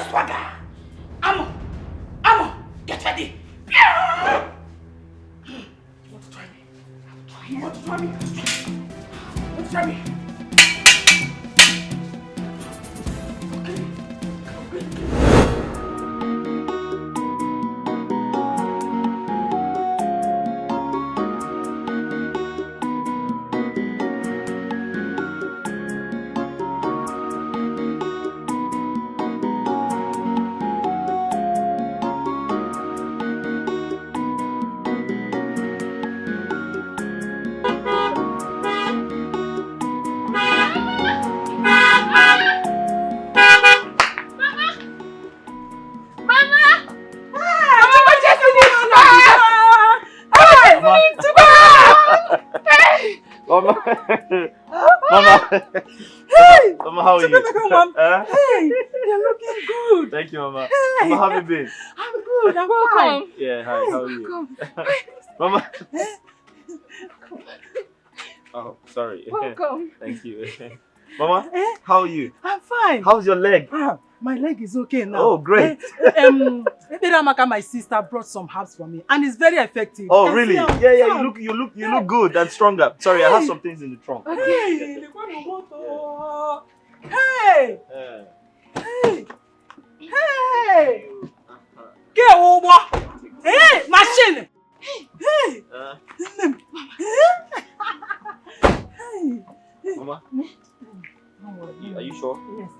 swagger. Amo, get ready. You want to try me? You want to try me? You want to try me? Mama. Hey! Mama, how are you? Mom. Hey, you're looking good. Thank you, Mama. Hey. Mama, how have you been? I'm good. I'm welcome. Yeah, hi, how are you? Mama. Oh, sorry. Welcome. Thank you. Mama, how are you? I'm fine. How's your leg? My leg is okay now. Oh, great. Ramaka, my sister, brought some herbs for me, and it's very effective. Oh, really? Yeah. You look good and stronger. Sorry, I have some things in the trunk. Okay. Hey! Get over! Hey, machine! Hey! Mama? Are you sure? Yes,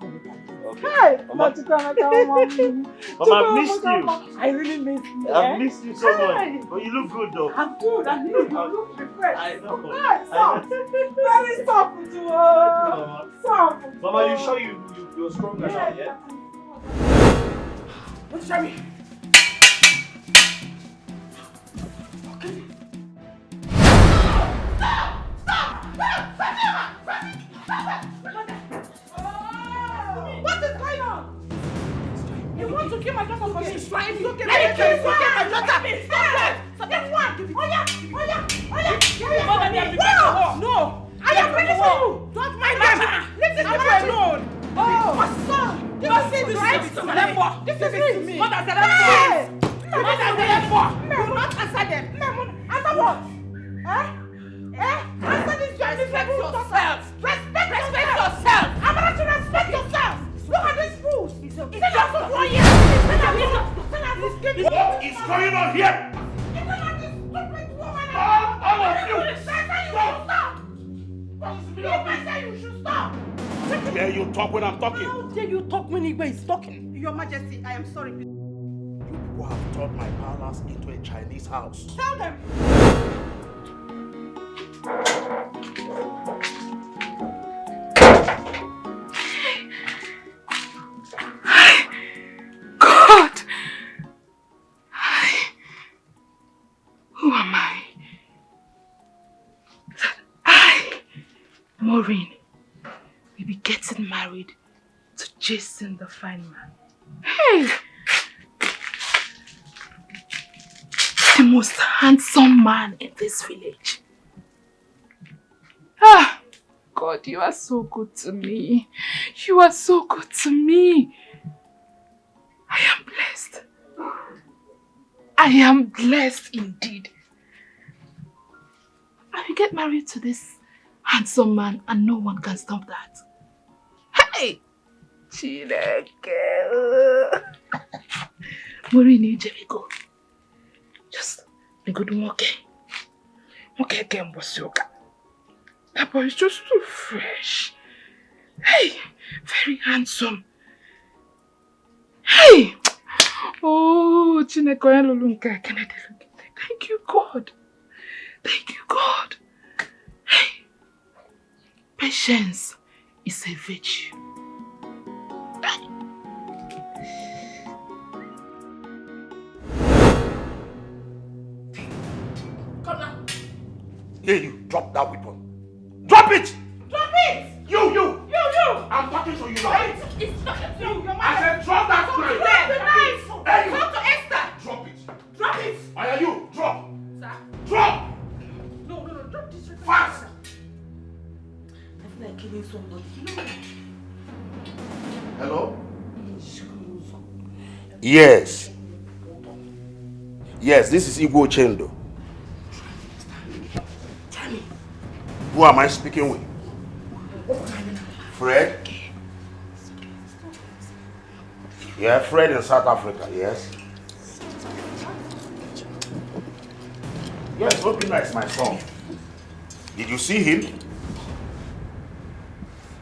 okay. Hey! Mama, Mama, I missed you. I really missed you. I've missed you so much. But you look good though. I'm good, and you look refreshed. I know. Soft. Very soft to soft. Mama, you sure you're stronger now, yeah? Let's try me. What is going on? You want to kill my daughter for me? She's trying to kill my daughter. Stop it! Stop it! No! I am ready for you! Don't mind them! Leave this people alone! Oh! My son! This is to me! What does that do not answer them! Answer what? Answer this question! Respect yourself! Respect yourself! I'm going to respect yourself! Look at these fools! It's just 1 year! What is going on here? All of you! You should stop! How dare you talk when I'm talking? How dare you talk when Igwe is talking? Your Majesty, I am sorry. You people have turned my palace into a Chinese house. Tell them! God! Who am I? That I, Maureen, will be getting married to Jason the fine man. Hey! The most handsome man in this village. Ah! God, you are so good to me. You are so good to me. I am blessed. I am blessed indeed. I will get married to this handsome man and no one can stop that. Hey! Chineke. Morini Jericho. Just a good walking. Okay, again, Bosioka. That boy is just so fresh. Hey! Very handsome. Hey! Oh, Chineke. Thank you, God. Thank you, God. Hey! Patience is a virtue. Come now. Here, you drop that weapon. Drop it! Drop it! You! You! I'm talking to you now. It's talking to you. I said drop that knife! Drop the knife! Hey, you! Talk to Esther! Drop it! Drop it! Why are you? Drop! Sir? Drop! No, drop this. Fast! I feel like killing somebody. Hello? Yes. Yes, this is Igbo Chendo. Who am I speaking with? Fred? Yeah, Fred in South Africa, yes. Yes, Obina is my son. Did you see him?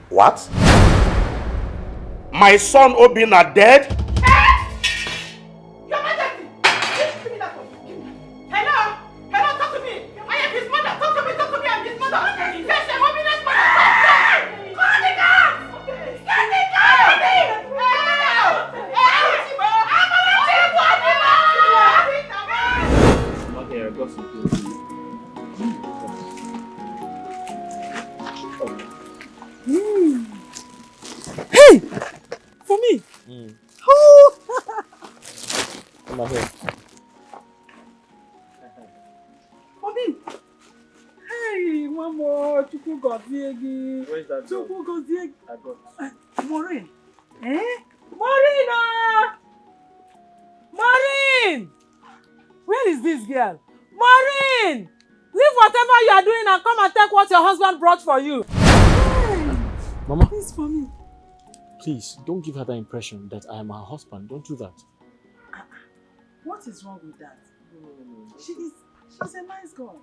What? My son Obina dead? Your Majesty! Give me that phone. Hello? Hello, talk to me! I am his mother! Talk to me, I'm his mother! Yes, I'm Obina's mother! Call the guards! Get the guards! Not here, I got some things. Hey! For me? Oh! Come on here. For me? Hey, one more. Chuku Goziegi. Where's that girl? Chuku Goziegi. I got. Maureen. Eh? Maureen! Maureen! Where is this girl? Maureen! Leave whatever you are doing and come and take what your husband brought for you. Hey! Mama, This is for me. please don't give her that impression that I am her husband. Don't do that. What is wrong with that? She's a nice girl.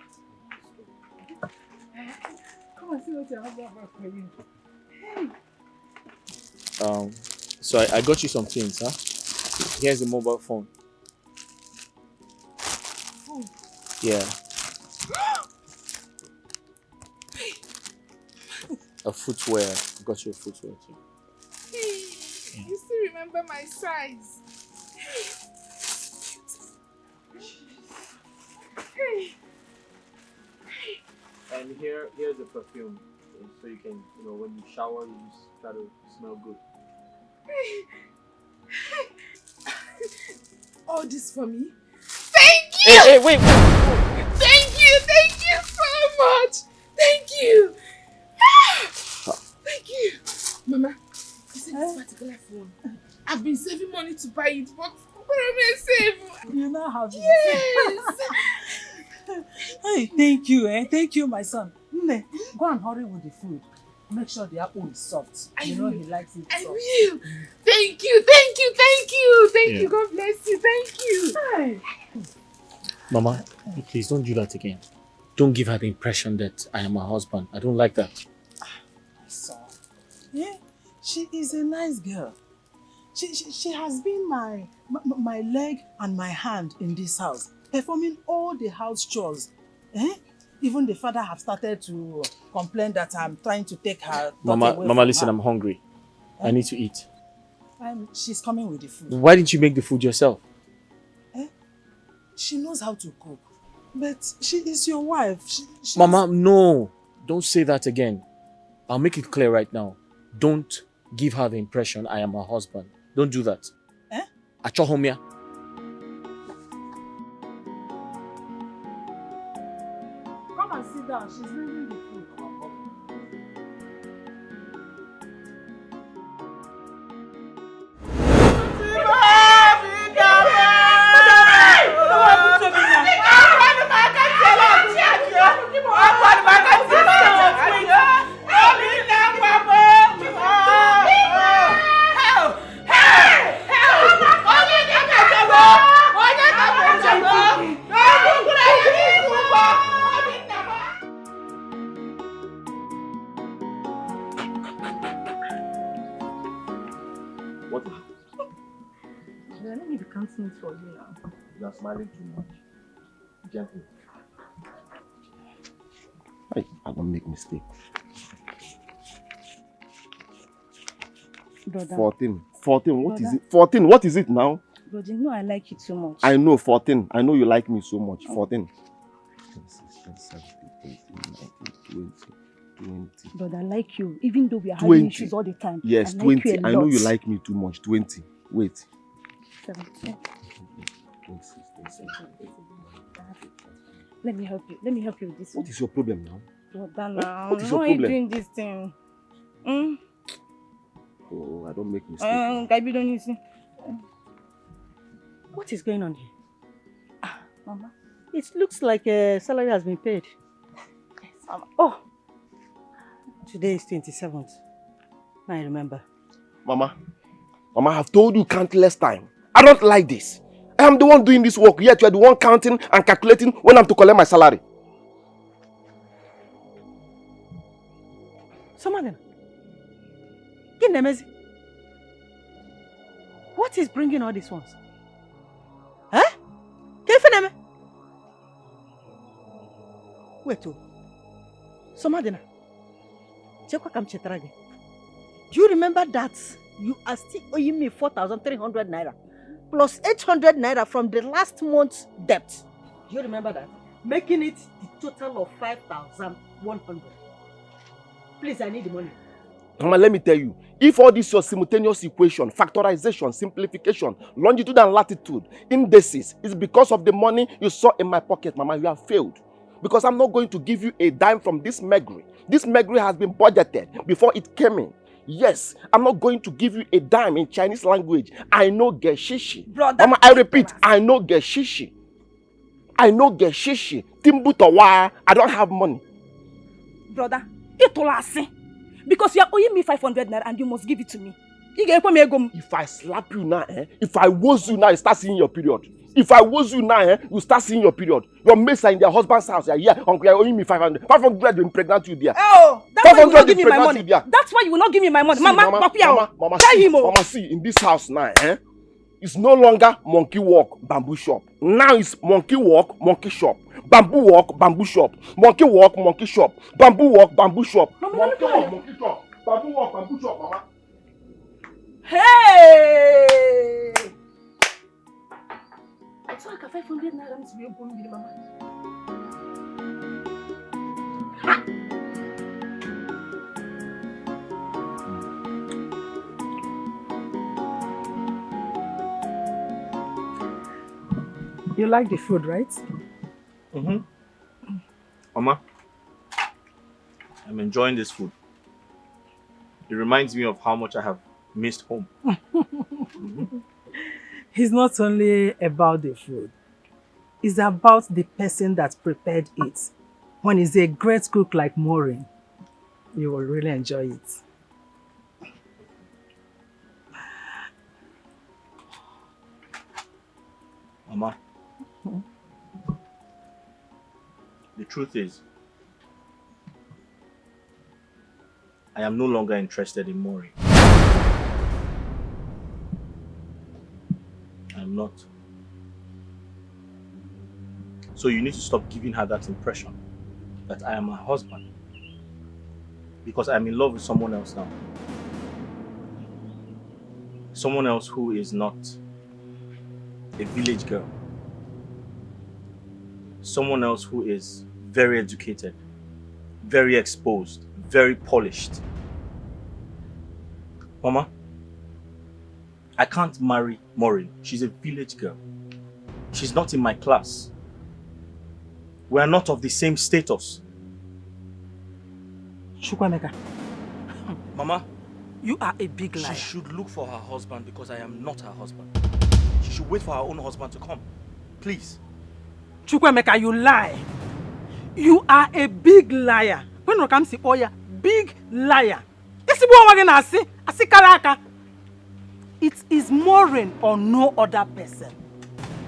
Come and see what your husband brought for you. Hey! So I got you some things, huh? Here's the mobile phone. Oh. Yeah. A footwear. Got you a footwear too. Hey, you still remember my size? Hey. And here's a perfume, so you can, when you shower, you just try to smell good. All this for me? Thank you! Hey, wait! Thank you so much! Thank you! Thank you! Mama, you see this particular phone? I've been saving money to buy it, but where am I save? You now have it. Yes! Hey, thank you, Thank you, my son. Nne, go and hurry with the food. Make sure the apple is soft. He likes it soft. I will! Thank you! Thank you! God bless you! Thank you! Hey. Mama, please don't do that again. Don't give her the impression that I am her husband. I don't like that. So, yeah, she is a nice girl. She has been my leg and my hand in this house, performing all the house chores. Even the father have started to complain that I'm trying to take her. Mama, listen, I'm hungry. I need to eat. She's coming with the food. Why didn't you make the food yourself? She knows how to cook, but she is your wife. Mama, no. Don't say that again. I'll make it clear right now. Don't give her the impression I am her husband. Don't do that. Achohomia. Come and sit down. She's bringing the food. Let me be counting it for you now. You are smiling too much. Gently. I don't make mistake. Brother. 14. What is it? 14. What is it now? Brother, you know I like you too much. I know 14. I know you like me so much. 14. 20. Brother, I like you. Even though we are having issues all the time. Yes, 20. I know you like me too much. 20. Wait. 17. 26. Let me help you. With this one. What is your problem now? Brother, now. What is your why are you problem? doing this thing? Oh, I don't make mistakes. Gabi, don't you see? What is going on here? Mama, it looks like a salary has been paid. Yes, Mama. Oh, today is 27th. I remember. Mama, I have told you countless times. I don't like this. I am the one doing this work, yet you are the one counting and calculating when I'm to collect my salary. Someone, what is bringing all these ones? Huh? Wait, Somadina, do you remember that you are still owing me 4,300 naira plus 800 naira from the last month's debt? Do you remember that? Making it the total of 5,100. Please, I need the money. Mama, let me tell you, if all this your simultaneous equation, factorization, simplification, longitude and latitude, indices, is because of the money you saw in my pocket, Mama, you have failed. Because I'm not going to give you a dime from this megri. This megri has been budgeted before it came in. Yes, I'm not going to give you a dime in Chinese language. I know geshishi. Brother, Mama, I repeat, I know geshishi. I know geshishi. Timbutowa, I don't have money. Brother, because you are owing me 500 naira and you must give it to me. If I slap you now, if I woz you now, you start seeing your period. If I woz you now, you start seeing your period. Your mates are in their husband's house. You're here, uncle, you're owing me 500. 500 will impregnate you there. Oh, that's why you will not give me my money. That's why you will not give me my money. See, Mama, Mama, see, in this house now, it's no longer monkey walk, bamboo shop. Now it's monkey walk, monkey shop. Bamboo walk, bamboo shop. Monkey walk, monkey shop. Bamboo walk, bamboo shop. Monkey walk, monkey shop. Bamboo walk, bamboo shop, Mama. Hey! It's like a 500 naira to be open with Mama. You like the food, right? Mm-hmm. Mama, I'm enjoying this food. It reminds me of how much I have missed home. It's not only about the food. It's about the person that prepared it. When he's a great cook like Maureen, you will really enjoy it. Mama, the truth is, I am no longer interested in Maureen. I'm not. So you need to stop giving her that impression that I am her husband. Because I'm in love with someone else now. Someone else who is not a village girl. Someone else who is very educated, very exposed, very polished. Mama, I can't marry Maureen. She's a village girl. She's not in my class. We are not of the same status. Chukwemeka. Mama, you are a big liar. She should look for her husband because I am not her husband. She should wait for her own husband to come. Please. Chukwemeka, you lie. You are a big liar. When you come to Oya, big liar. It is Maureen or no other person.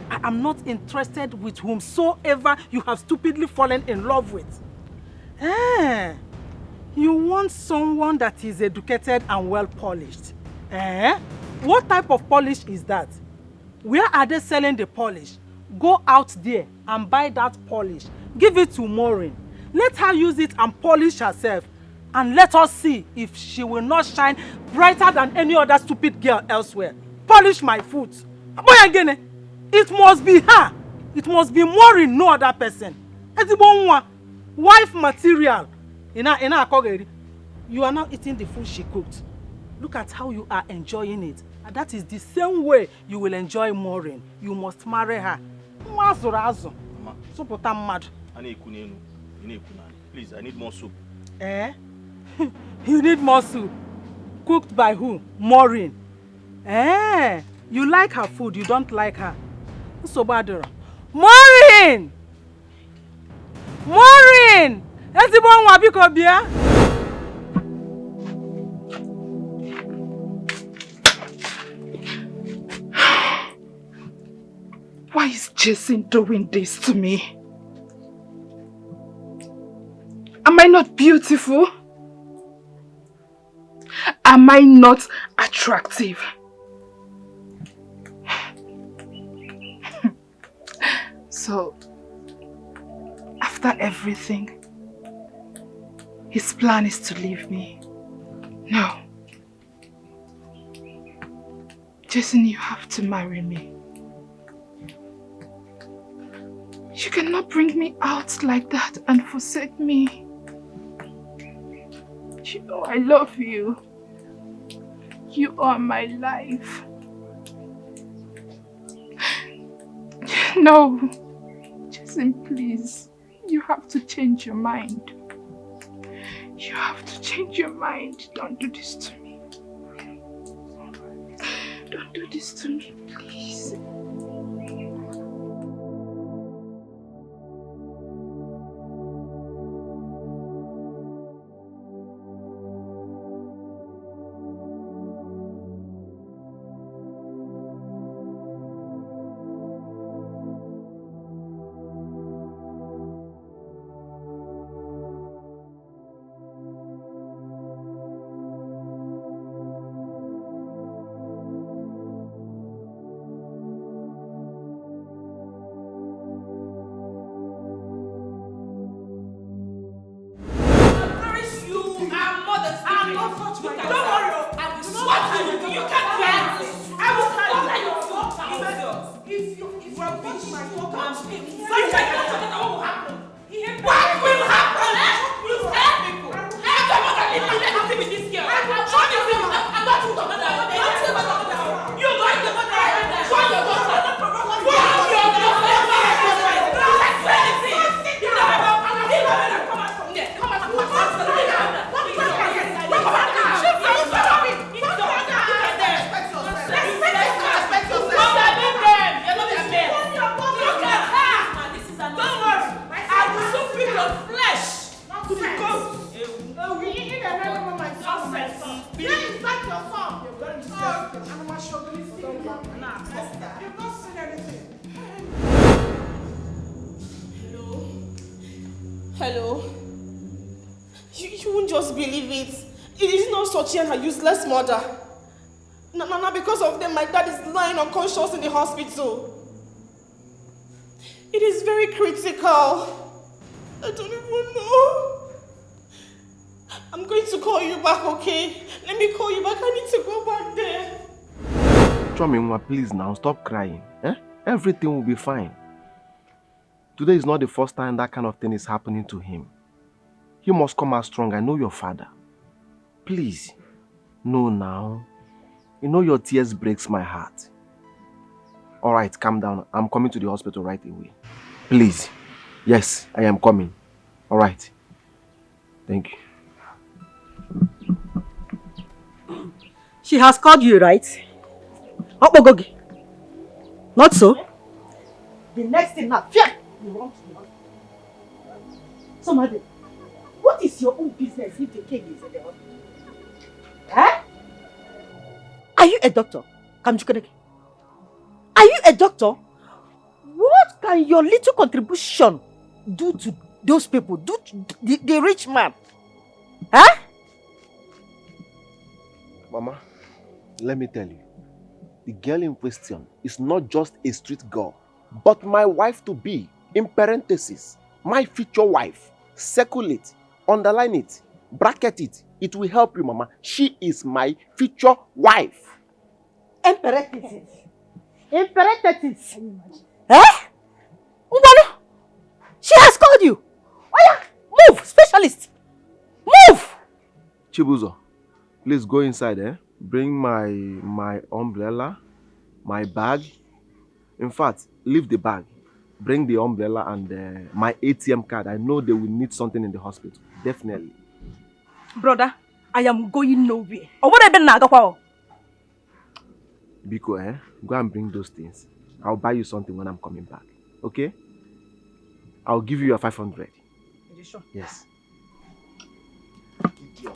I am not interested with whomsoever you have stupidly fallen in love with. You want someone that is educated and well polished. What type of polish is that? Where are they selling the polish? Go out there and buy that polish. Give it to Maureen. Let her use it and polish herself. And let us see if she will not shine brighter than any other stupid girl elsewhere. Polish my foot. It must be her. It must be Maureen, no other person. Wife material. You are now eating the food she cooked. Look at how you are enjoying it. And that is the same way you will enjoy Maureen. You must marry her. Mama. Please, I need more soup. You need more soup. Cooked by who? Maureen. You like her food, you don't like her. Sobadoro. Maureen! Maureen! Ezibon wabiko bia? Why is Jason doing this to me? Am I not beautiful? Am I not attractive? So, after everything, his plan is to leave me. No. Jason, you have to marry me. You cannot bring me out like that and forsake me. You know I love you. You are my life. No. Jason, please. You have to change your mind. You have to change your mind. Don't do this to me. Don't do this to me, please. And her useless mother. Now, because of them, my dad is lying unconscious in the hospital. It is very critical. I don't even know. I'm going to call you back, okay? Let me call you back. I need to go back there. Chomimwa, please now, stop crying. Everything will be fine. Today is not the first time that kind of thing is happening to him. He must come out strong. I know your father. Please. No, now. You know your tears breaks my heart. Alright, calm down. I'm coming to the hospital right away. Please. Yes, I am coming. Alright. Thank you. She has called you, right? Okbogogi. Not so? The next thing now, fear! You want to know. Somebody, what is your own business if the king is in the hospital? Huh? Are you a doctor? Are you a doctor? What can your little contribution do to those people? Do to the rich man? Huh? Mama, let me tell you. The girl in question is not just a street girl, but my wife to be. In parentheses, my future wife. Circle it, underline it, bracket it. It will help you, Mama. She is my future wife. In parentheses. In parentheses. Eh? Ubano, she has called you. Oh yeah, move, specialist. Move. Chibuzo, please go inside, Bring my umbrella, my bag. In fact, leave the bag. Bring the umbrella and my ATM card. I know they will need something in the hospital. Definitely. Brother, I am going nowhere. Or what I been now? Biko, go and bring those things. I'll buy you something when I'm coming back. Okay? I'll give you your 500. Are you sure? Yes. Idiot.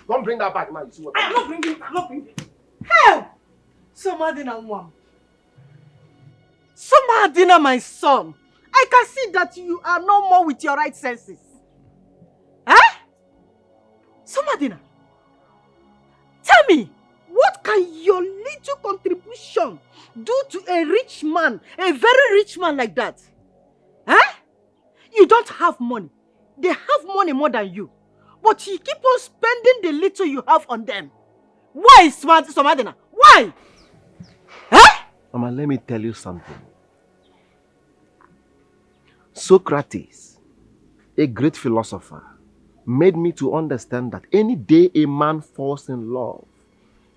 Don't bring that back now. You see what I'm not bringing it. I'm not bringing it. Hell! Somadina, mom. Somadina, my son. I can see that you are no more with your right senses. Huh? Somadina, tell me, what can your little contribution do to a rich man, a very rich man like that? Huh? You don't have money. They have money more than you. But you keep on spending the little you have on them. Why, Somadina? Why? Huh? Mama, let me tell you something. Socrates, a great philosopher, made me to understand that any day a man falls in love,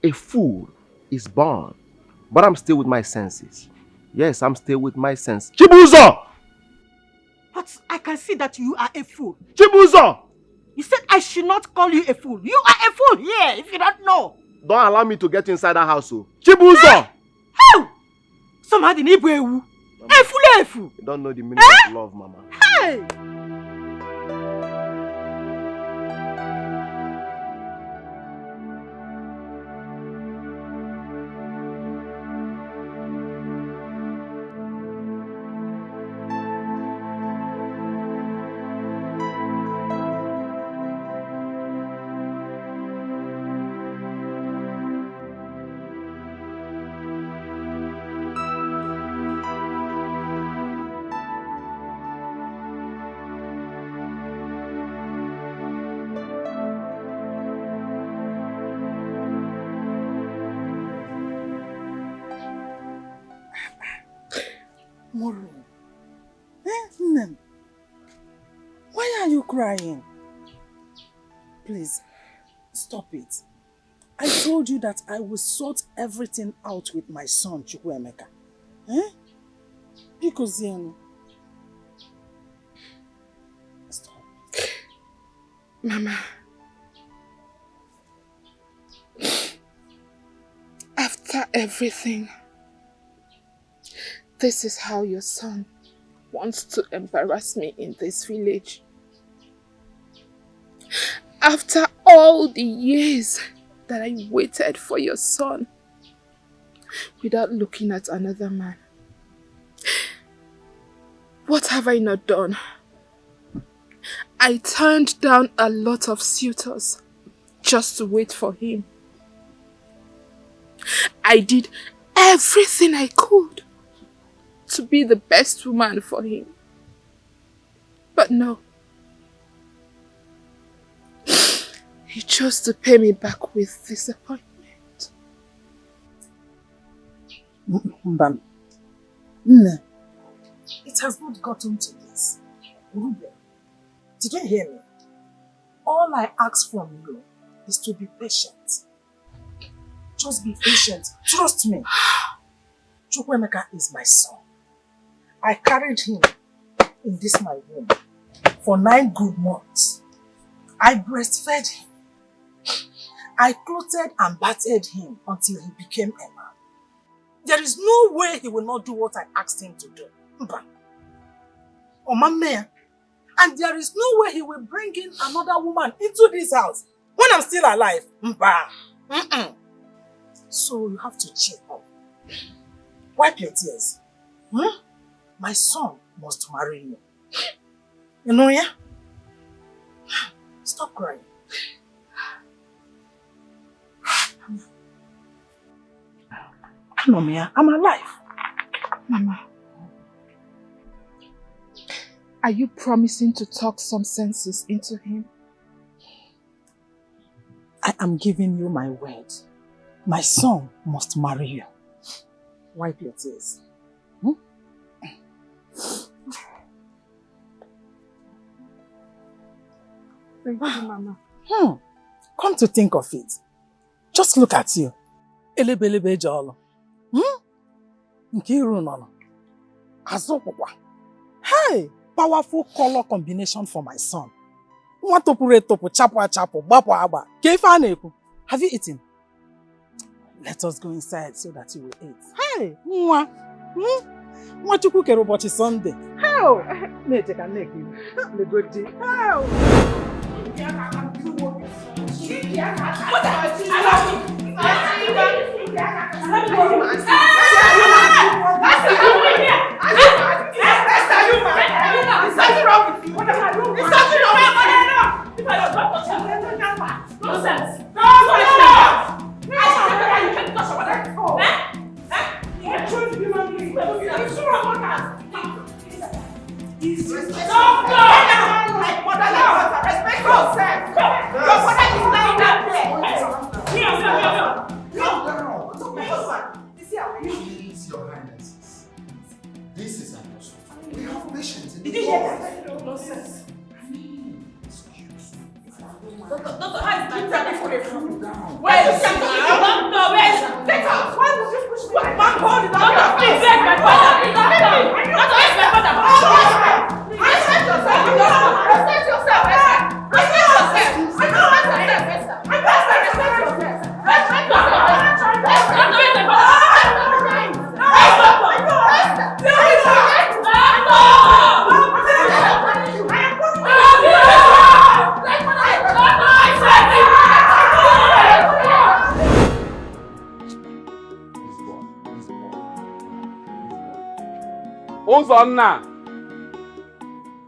a fool is born. But I'm still with my senses. Yes, I'm still with my senses. Chibuzo! But I can see that you are a fool. Chibuzo! You said I should not call you a fool. You are a fool here, if you don't know. Don't allow me to get inside that house. Chibuzo! How? Somebody need to a fool. You don't know the meaning of love, Mama. Hey! Moro. Nnem. Why are you crying? Please, stop it. I told you that I will sort everything out with my son, Chukwuemeka. Because stop. Mama. After everything, this is how your son wants to embarrass me in this village. After all the years that I waited for your son without looking at another man. What have I not done? I turned down a lot of suitors just to wait for him. I did everything I could to be the best woman for him. But no. He chose to pay me back with disappointment. Mbam. It has not gotten to this. Did you hear me? All I ask from you is to be patient. Just be patient. Trust me. Chukwuemeka is my son. I carried him in this my womb for 9 good months. I breastfed him. I clothed and bathed him until he became a man. There is no way he will not do what I asked him to do. Mba. And there is no way he will bring in another woman into this house when I'm still alive. Mba. So you have to cheer up. Wipe your tears. My son must marry you. You know, yeah? Stop crying. I'm alive. Mama, are you promising to talk some senses into him? I am giving you my word. My son must marry you. Wipe your tears. Thank you, Mama. Come to think of it, just look at you. Elebelebe jolo. Nkiru nono. Azokwa. Hey, powerful color combination for my son. Nwatopure topo chapo chapo bapo aba. Kefa neku. Have you eaten? Let us go inside so that you will eat. Hey, mwa. Nwachukwu kere ụbọchị Sunday. How? Na-eche ka nne gị. Legodi. How? Ozonna,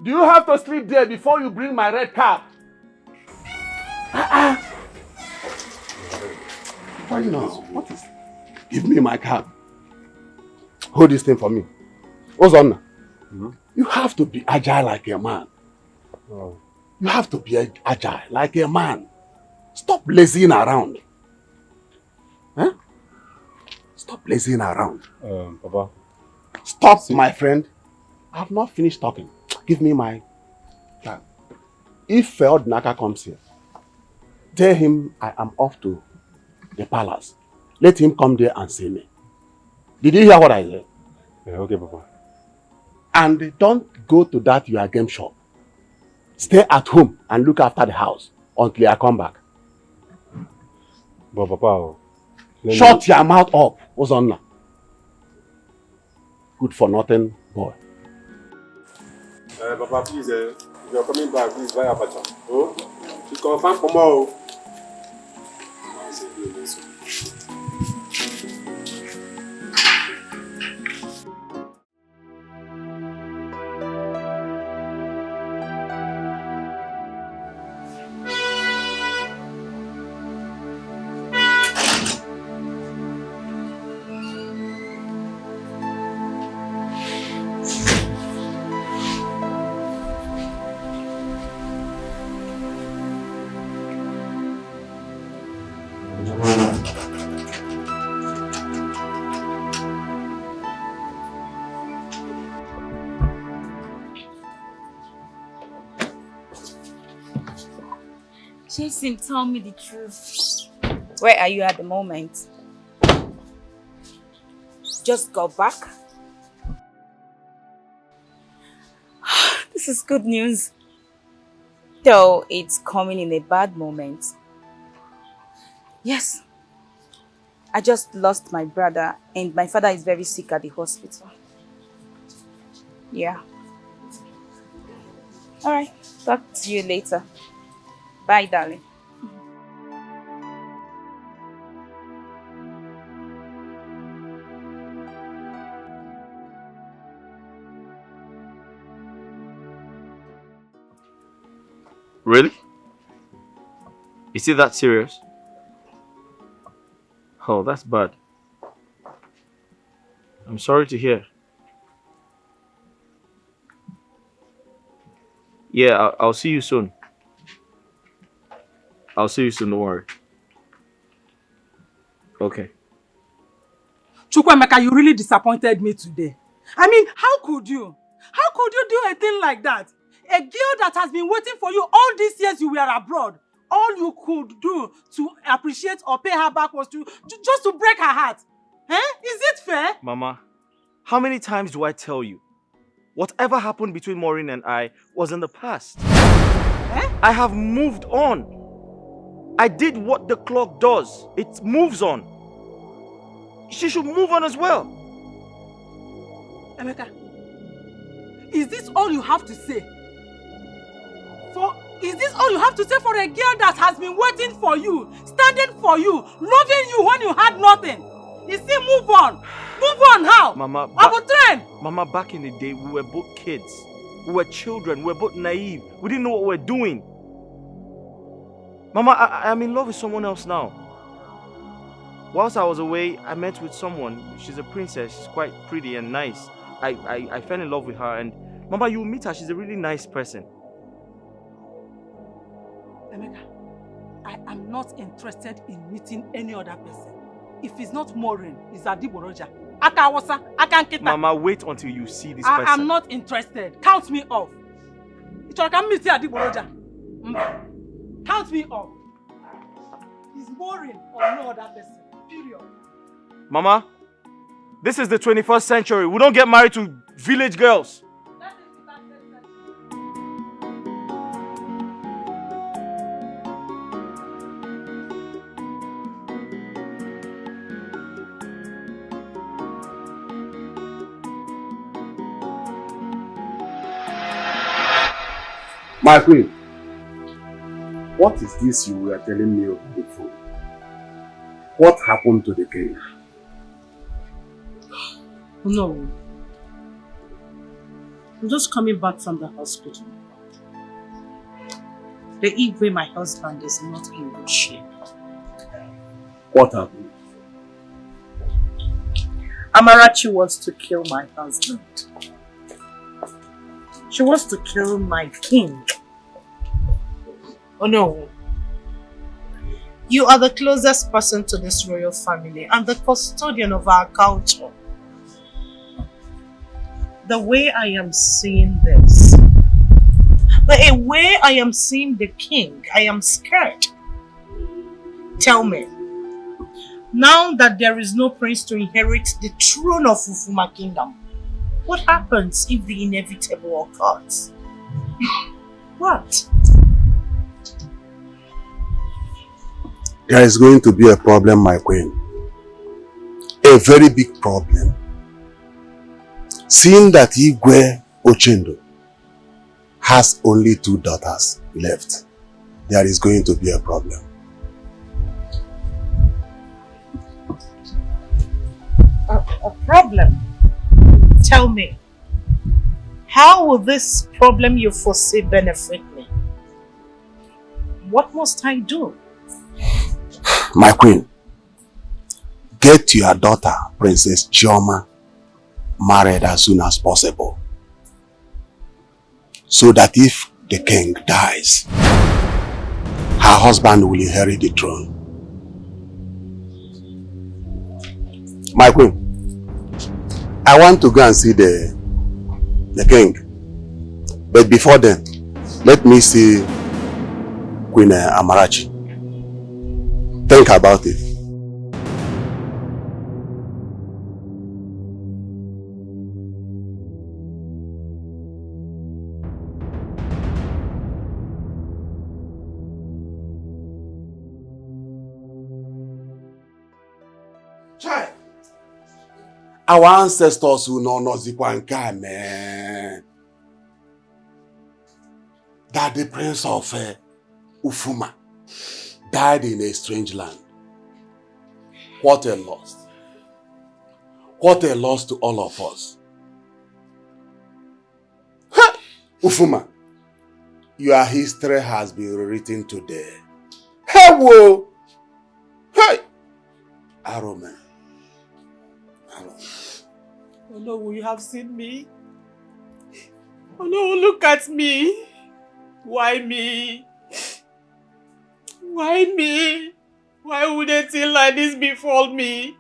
do you have to sleep there before you bring my red cap? Why now? What is? Give me my cap. Hold this thing for me. Ozonna, you have to be agile like a man. Oh. You have to be agile like a man. Stop lazying around. Huh? Stop lazying around. Papa. Stop, my friend. I have not finished talking. Give me my cap. If Feodnaka comes here, tell him I am off to the palace. Let him come there and see me. Did you hear what I said? Yeah, okay, Papa. And don't go to that your game shop. Stay at home and look after the house until I come back. But Papa, shut your mouth up, Ozonna. Good for nothing, boy. Papa, please, if you're coming back, please buy a bacha. Oh, you confirm for more. Jason, tell me the truth. Where are you at the moment? Just got back? This is good news. Though it's coming in a bad moment. Yes. I just lost my brother and my father is very sick at the hospital. Yeah. Alright, talk to you later. Bye, darling. Really? Is it that serious? Oh, that's bad. I'm sorry to hear. Yeah, I'll see you soon. I'll see you soon, don't worry. Okay. Chukwemeka, you really disappointed me today. I mean, how could you? How could you do a thing like that? A girl that has been waiting for you all these years you were abroad. All you could do to appreciate or pay her back was just to break her heart. Eh? Is it fair? Mama, how many times do I tell you? Whatever happened between Maureen and I was in the past. Eh? I have moved on. I did what the clock does. It moves on. She should move on as well. Emeka, is this all you have to say? Is this all you have to say for a girl that has been waiting for you, standing for you, loving you when you had nothing? You see, move on. Move on, how? Mama, Mama, back in the day, we were both kids. We were children. We were both naive. We didn't know what we were doing. Mama, I'm in love with someone else now. Whilst I was away, I met with someone. She's a princess. She's quite pretty and nice. I fell in love with her, and Mama, you meet her. She's a really nice person. Emeka, I am not interested in meeting any other person. If it's not Maureen, it's Adiboroja. Akankita. Mama, wait until you see this person. I person. am not interested. Count me off. Count me off. It's Maureen or no other person. Period. Mama, this is the 21st century. We don't get married to village girls. My queen, what is this you were telling me of the phone? What happened to the king? No. I'm just coming back from the hospital. The Igwe, my husband, is not in good shape. What happened? Amarachi wants to kill my husband. She wants to kill my king. Oh no. You are the closest person to this royal family and the custodian of our culture. The way I am seeing this, the way I am seeing the king, I am scared. Tell me, now that there is no prince to inherit the throne of Ufuma kingdom, what happens if the inevitable occurs? What? There is going to be a problem, my queen. A very big problem. Seeing that Igwe Ochendo has only 2 daughters left, there is going to be a problem. A problem? Tell me, how will this problem you foresee benefit me? What must I do? My queen, get your daughter, Princess Chioma, married as soon as possible. So that if the king dies, her husband will inherit the throne. My queen, I want to go and see the king. But before then, let me see Queen Amarachi. Think about it. Our ancestors who know Nozikwanka, man. That the prince of Ufuma died in a strange land. What a loss. What a loss to all of us. Ha! Ufuma, your history has been rewritten today. Hey, whoa! Hey! Aroman. Oh no, you have seen me? Oh no, look at me. Why me? Why me? Why would a thing like this befall me?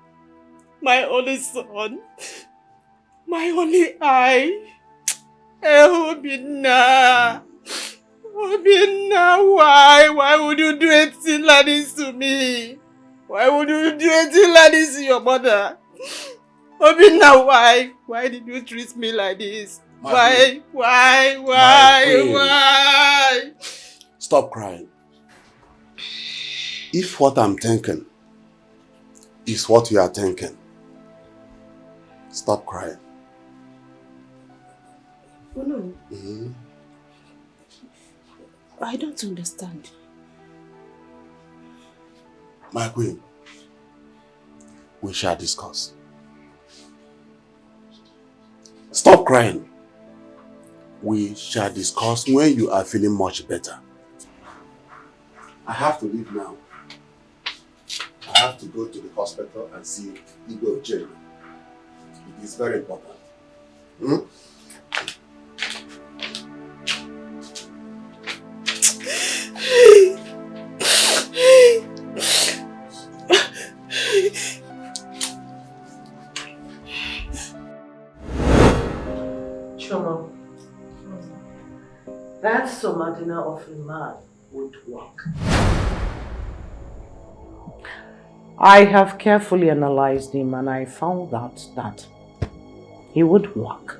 My only son. My only eye. Obinna. Obinna, why? Why would you do a thing like this to me? Why would you do a thing like this to your mother? Obinna, why? Why did you treat me like this? Why? Why? Stop crying. If what I'm thinking is what you are thinking, stop crying. money. I don't understand. My queen, we shall discuss. Stop crying. We shall discuss when you are feeling much better. I have to leave now. I have to go to the hospital and see Igwe Ojeri. It is very important. Choma, that Somadina of a man would work. I have carefully analyzed him and I found out that he would work.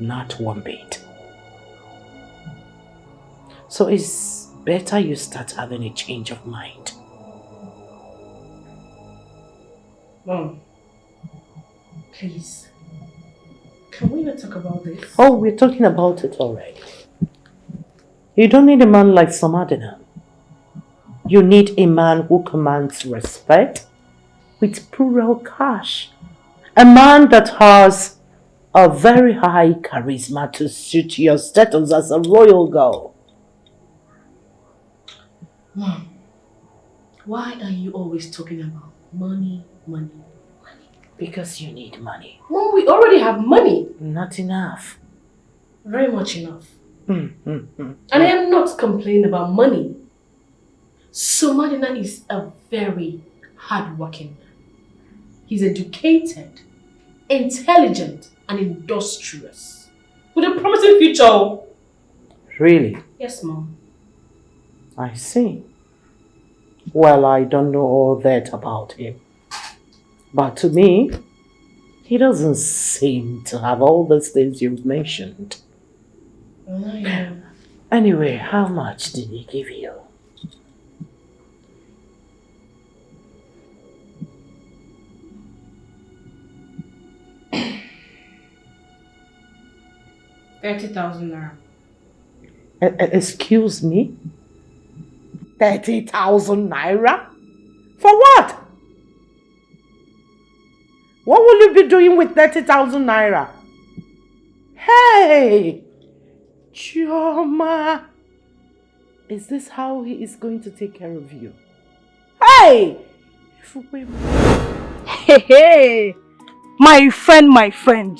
Not one bit. So it's better you start having a change of mind. Mom, please, can we not talk about this? Oh, we're talking about it already. You don't need a man like Somadina. You need a man who commands respect with plural cash. A man that has a very high charisma to suit your status as a royal girl. Mom, why are you always talking about money, money, money? Because you need money. Mom, we already have money. Not enough. Very much enough. And I am not complaining about money. Somadina is a very hardworking man. He's educated, intelligent, and industrious. With a promising future. Really? Yes, Mom. I see. Well, I don't know all that about him. But to me, he doesn't seem to have all those things you've mentioned. Yeah. Anyway, how much did he give you? $30,000 Excuse me? 30,000 naira? For what? What will you be doing with 30,000 naira? Hey! Choma! Is this how he is going to take care of you? Hey! Hey! My friend.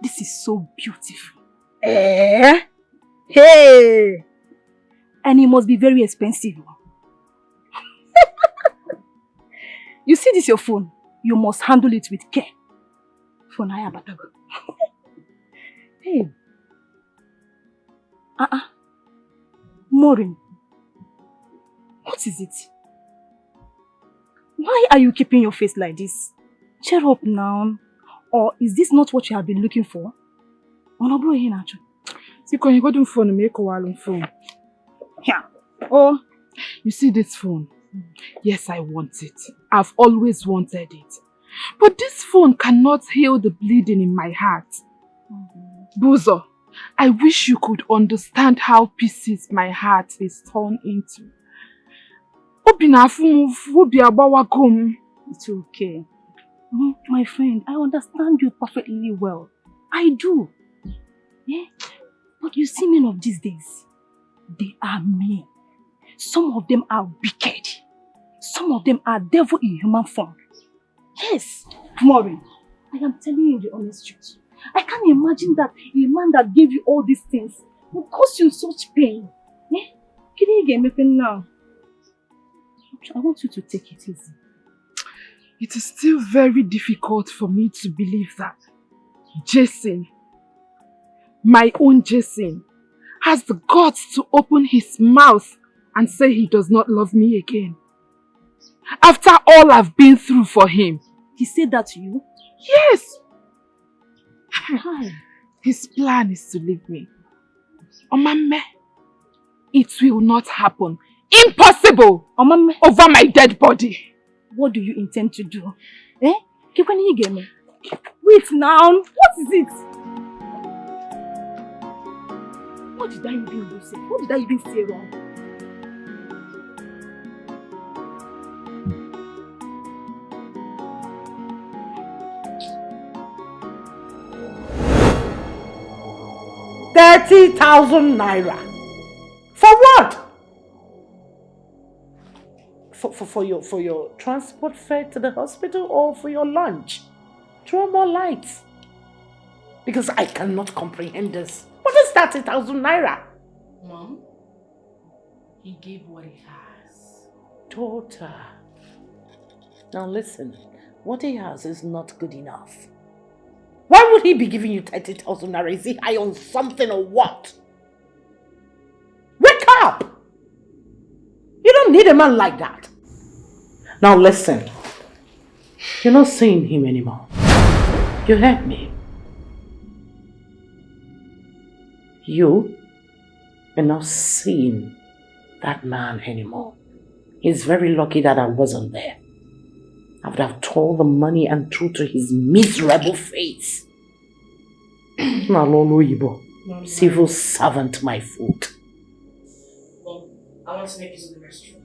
This is so beautiful. Eh? Hey! And it must be very expensive. You see this your phone? You must handle it with care. For Naya Batago. Hey. Maureen. What is it? Why are you keeping your face like this? Cheer up now. Or is this not what you have been looking for? Yeah. Oh, you see this phone? Yes, I want it. I've always wanted it. But this phone cannot heal the bleeding in my heart. Buzo, I wish you could understand how pieces my heart is torn into. It's okay. My friend, I understand you perfectly well. I do. Yeah? But you see men of these days, they are mean. Some of them are wicked. Some of them are devil in human form. Yes, Maureen, I am telling you the honest truth. I can't imagine that a man that gave you all these things will cause you such pain. Yeah? Can you get me now? I want you to take it easy. It is still very difficult for me to believe that Jason, my own Jason, has the guts to open his mouth and say he does not love me again. After all I've been through for him. He said that to you? Yes. His plan is to leave me. Omame, it will not happen. Impossible! Omame, over my dead body. What do you intend to do? Eh? Wait now, what is it? What did I even do say? What did I even say wrong? ₦30,000. For what? For your transport fare to the hospital or for your lunch? Throw more lights. Because I cannot comprehend this. What is 30,000 naira? Mom, he gave what he has. Daughter. Now listen, what he has is not good enough. Why would he be giving you 30,000 naira? Is he high on something or what? Wake up! You don't need a man like that. Now listen, you're not seeing him anymore. You heard me. You are not seeing that man anymore. He's very lucky that I wasn't there. I would have told the money and threw to his miserable face. Nalolo Ibo, civil servant my foot. Mom, I want to make use of the restroom.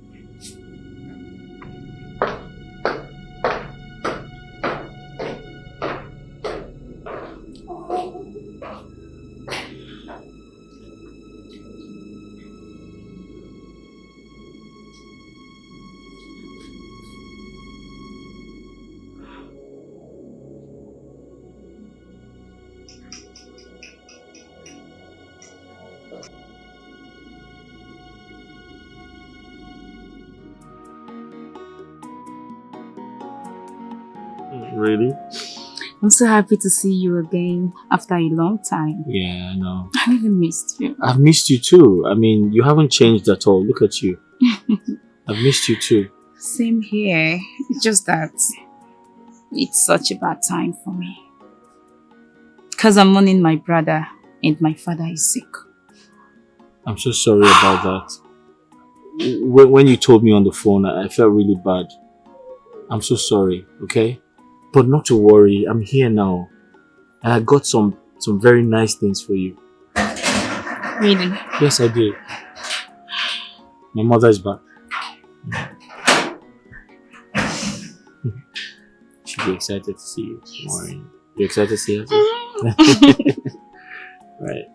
Really? I'm so happy to see you again after a long time. Yeah, I know. I even missed you. I've missed you too. I mean, you haven't changed at all. Look at you. I've missed you too. Same here. It's just that it's such a bad time for me. Because I'm mourning my brother and my father is sick. I'm so sorry about that. When you told me on the phone, I felt really bad. I'm so sorry, okay? But not to worry, I'm here now. And I got some very nice things for you. Really? Yes, I did. My mother is back. She'll be excited to see you. Don't worry. You excited to see her? Right.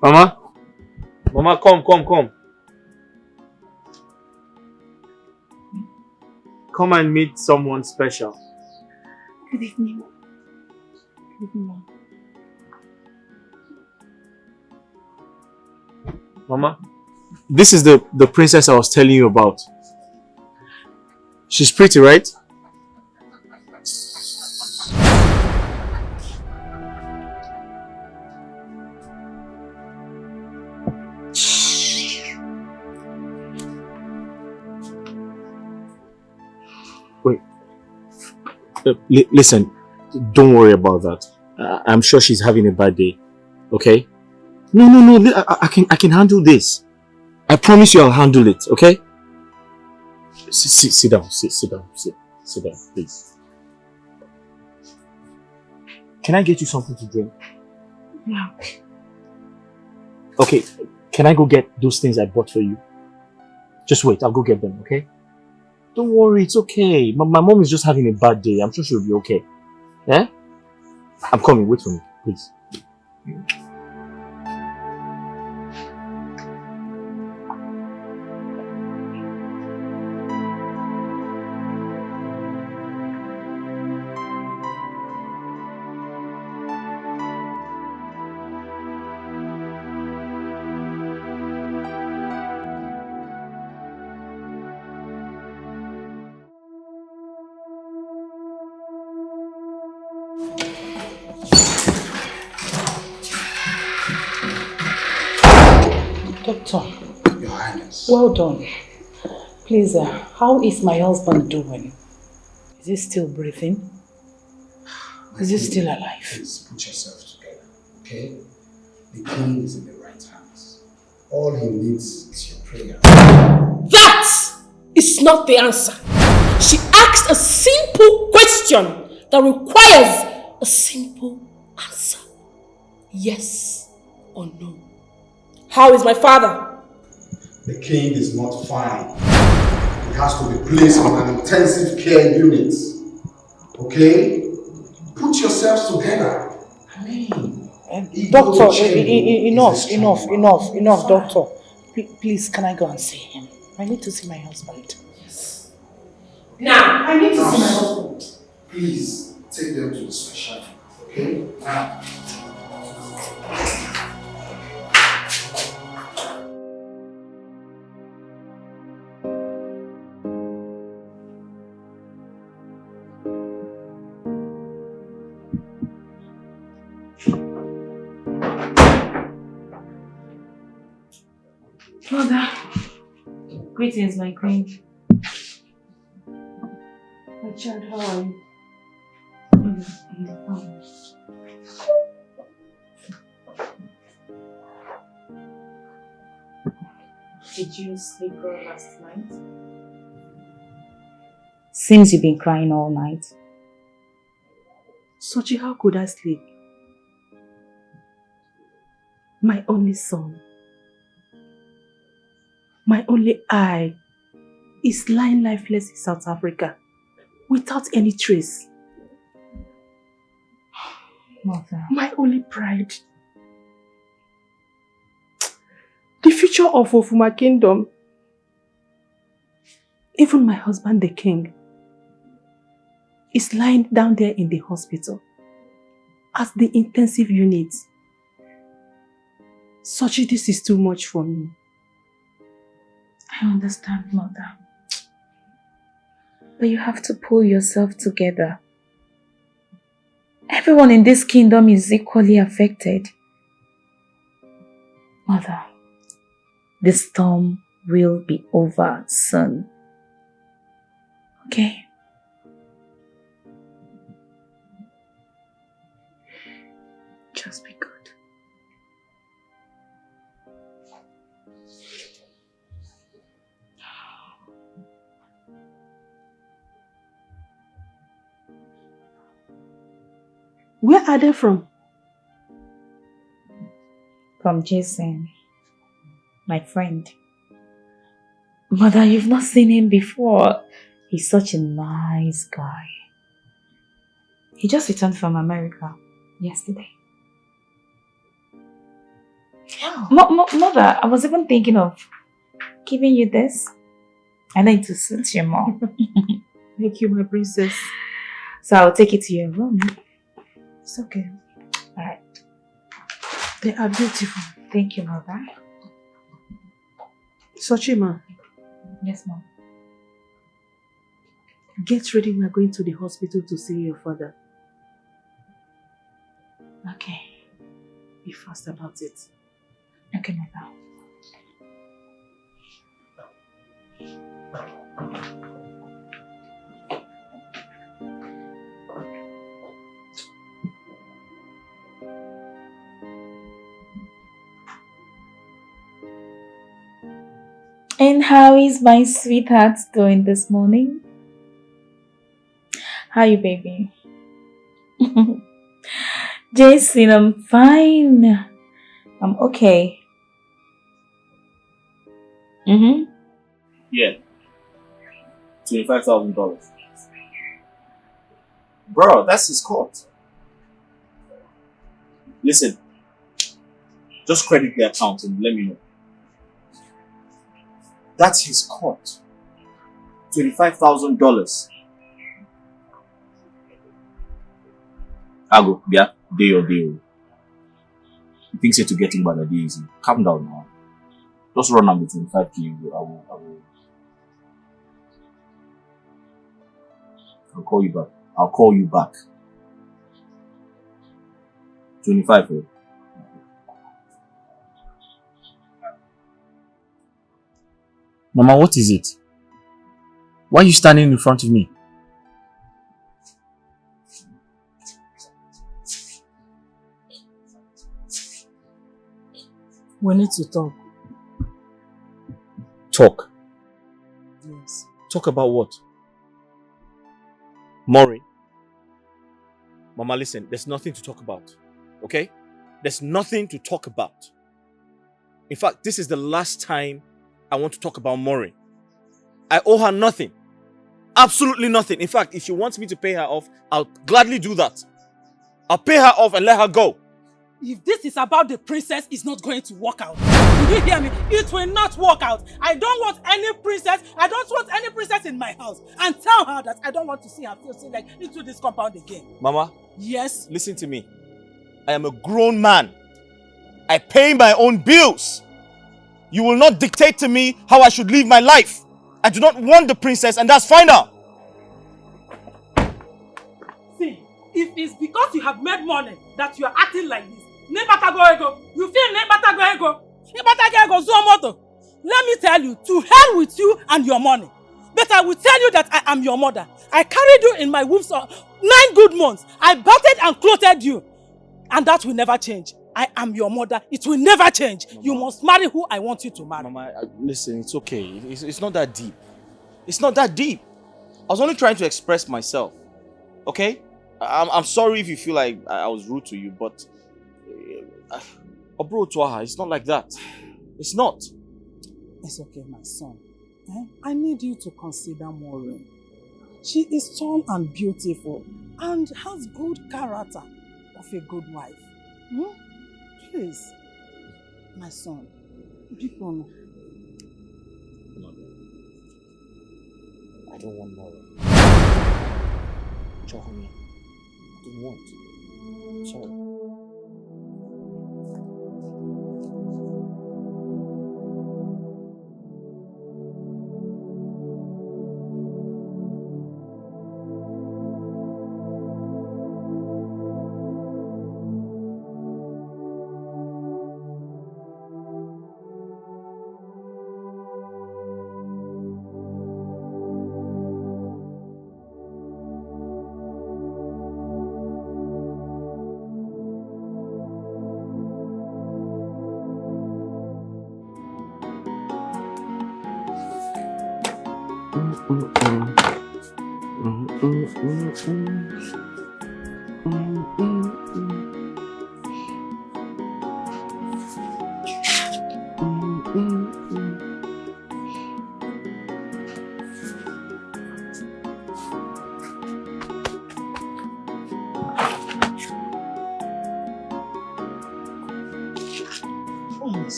Mama? Mama, come. Come and meet someone special. Good evening. Good evening. Mama, this is the princess I was telling you about. She's pretty, right? Wait. Listen, don't worry about that. I'm sure she's having a bad day. Okay? No. I can handle this. I promise you I'll handle it. Okay? Sit down. Sit down, please. Can I get you something to drink? Yeah. Okay. Can I go get those things I bought for you? Just wait. I'll go get them. Okay? Don't worry, it's okay. My mom is just having a bad day. I'm sure she'll be okay. Yeah? I'm coming. Wait for me, please. Doctor. Your Highness. Well done. Please, how is my husband doing? Is he still breathing? Is he still alive? Please put yourself together, okay? The king is in the right hands. All he needs is your prayer. That is not the answer. She asked a simple question that requires a simple answer. Yes or no. How is my father? The king is not fine. He has to be placed on an intensive care unit. Okay? Put yourselves together. I mean, Doctor, enough, doctor. Please, can I go and see him? I need to see my husband. Yes. Now, I need to see my husband. Please, take them to the special. Okay? Now. Mother, greetings, my queen. My child, how are you? I'm fine. Did you sleep well last night? Seems you've been crying all night. Sochi, how could I sleep? My only son, my only eye, is lying lifeless in South Africa without any trace. Mother. My only pride. The future of Ofuma Kingdom. Even my husband, the king, is lying down there in the hospital as the intensive unit. Sochi, this is too much for me. I understand, Mother. But you have to pull yourself together. Everyone in this kingdom is equally affected. Mother, the storm will be over soon. Okay? Just be good. Where are they from? From Deason, my friend. Mother, you've not seen him before. He's such a nice guy. He just returned from America yesterday. Oh. Mother, I was even thinking of giving you this. I know it will suit you more. Thank you, my princess. So I'll take it to your room. It's okay. Alright. They are beautiful. Thank you, Mother. Sochima. Yes, Mom. Get ready, we are going to the hospital to see your father. Okay. Be fast about it. Okay, Mother. And how is my sweetheart doing this morning? How are you, baby? Jason, I'm fine. I'm okay. Yeah. $25,000. Bro, that's his court. Listen, just credit the account and let me know. That's his court. $25,000. Ago, yeah, day or day. You think say to get him by the day easy. Calm down now. Just run on between 5K. I'll call you back. I'll call you back. 25, eh? Mama, what is it? Why are you standing in front of me? We need to talk. Talk? Yes. Talk about what? Maureen? Mama, listen, there's nothing to talk about. Okay? There's nothing to talk about. In fact, this is the last time I want to talk about Maureen. I owe her nothing. Absolutely nothing. In fact, if she wants me to pay her off, I'll gladly do that. I'll pay her off and let her go. If this is about the princess, it's not going to work out. Did you hear me? It will not work out. I don't want any princess. I don't want any princess in my house. And tell her that I don't want to see her feel like into this compound again. Mama. Yes? Listen to me. I am a grown man. I pay my own bills. You will not dictate to me how I should live my life. I do not want the princess, and that's final. See, if it's because you have made money that you are acting like this, you feel let me tell you, to hell with you and your money. But I will tell you that I am your mother. I carried you in my womb for 9 good months. I bathed and clothed you. And that will never change. I am your mother. It will never change. Mama. You must marry who I want you to marry. Mama, listen, it's okay. It's not that deep. It's not that deep. I was only trying to express myself. Okay? I'm sorry if you feel like I was rude to you, but it's not like that. It's not. It's okay, my son. I need you to consider Maureen. She is tall and beautiful and has good character of a good wife. Please, my son, people. I don't want more. Chocolate. I don't want. Sorry.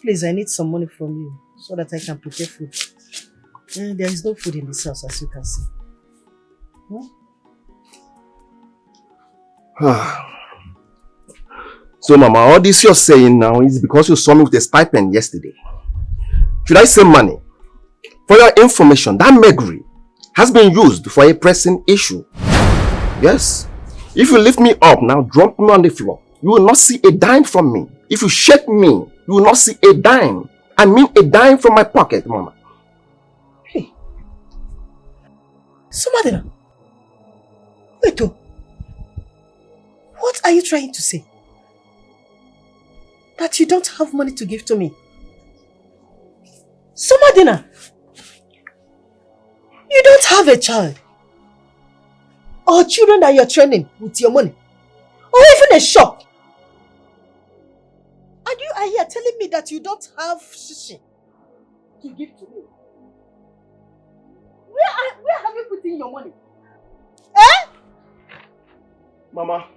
Please, I need some money from you so that I can prepare food. There is no food in this house, as you can see. So, Mama, all this you're saying now is because you saw me with a stipend yesterday. Should I say money? For your information, that Megri has been used for a pressing issue. Yes. If you lift me up now, drop me on the floor, you will not see a dime from me. If you shake me, you will not see a dime. I mean a dime from my pocket, Mama. Hey. Somadina. Wait, what are you trying to say? That you don't have money to give to me? Somadina. You don't have a child. Or children that you're training with your money. Or even a shop. And you are here telling me that you don't have shishi to give to me. Where have you put in your money? Eh? Mama.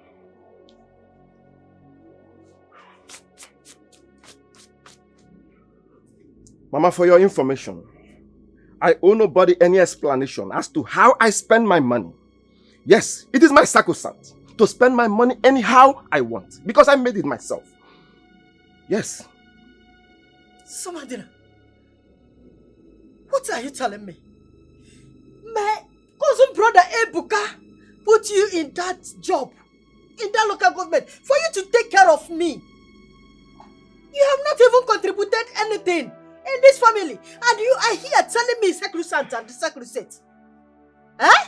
Mama, for your information, I owe nobody any explanation as to how I spend my money. Yes, it is my sacrosanct to spend my money anyhow I want because I made it myself. Yes. Somadina, what are you telling me? My cousin brother Ebuka put you in that job, in that local government, for you to take care of me. You have not even contributed anything in this family, and you are here telling me sacrosanct and sacrosanct. Eh?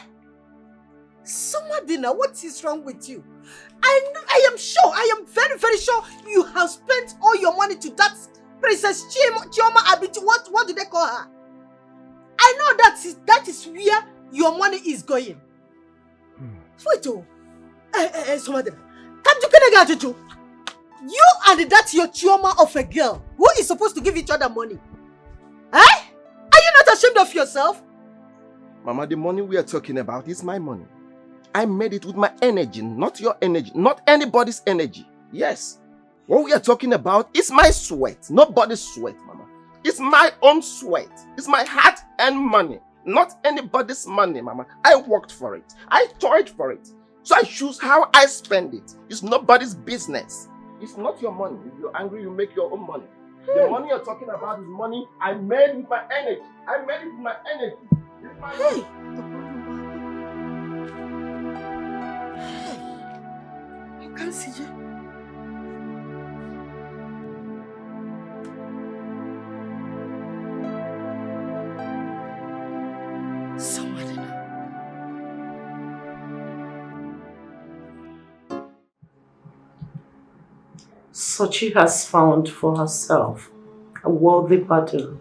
Somadina, what is wrong with you? I am sure, I am very, very sure you have spent all your money to that Princess Chioma Abiti, what do they call her? I know that is where your money is going. Wait, Somadina, come to Kenega, you and that your Chioma of a girl who is supposed to give each other money. Eh? Are you not ashamed of yourself? Mama, the money we are talking about is my money. I made it with my energy, not your energy, not anybody's energy. Yes. What we are talking about is my sweat, nobody's sweat, Mama. It's my own sweat. It's my hard-earned money, not anybody's money, Mama. I worked for it. I toiled for it. So I choose how I spend it. It's nobody's business. It's not your money. If you're angry, you make your own money. The money you're talking about is money I made with my energy. I made it with my energy. It's my money. You can't see you. Sochi has found for herself a worthy partner.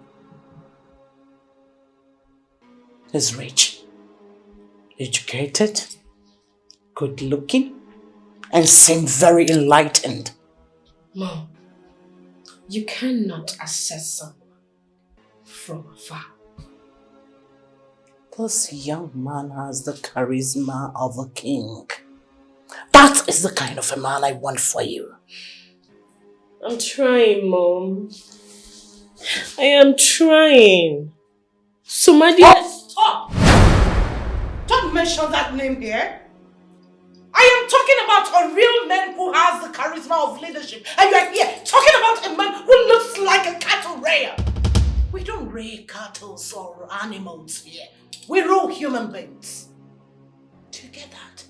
He's rich, educated, good looking, and seems very enlightened. Mom, you cannot assess someone from afar. This young man has the charisma of a king. That is the kind of a man I want for you. I'm trying, Mom. I am trying. Somebody... Stop! Don't mention that name here. I am talking about a real man who has the charisma of leadership. And you are here talking about a man who looks like a cattle rearer. We don't rear cattle or animals here. We rule human beings. Do you get that?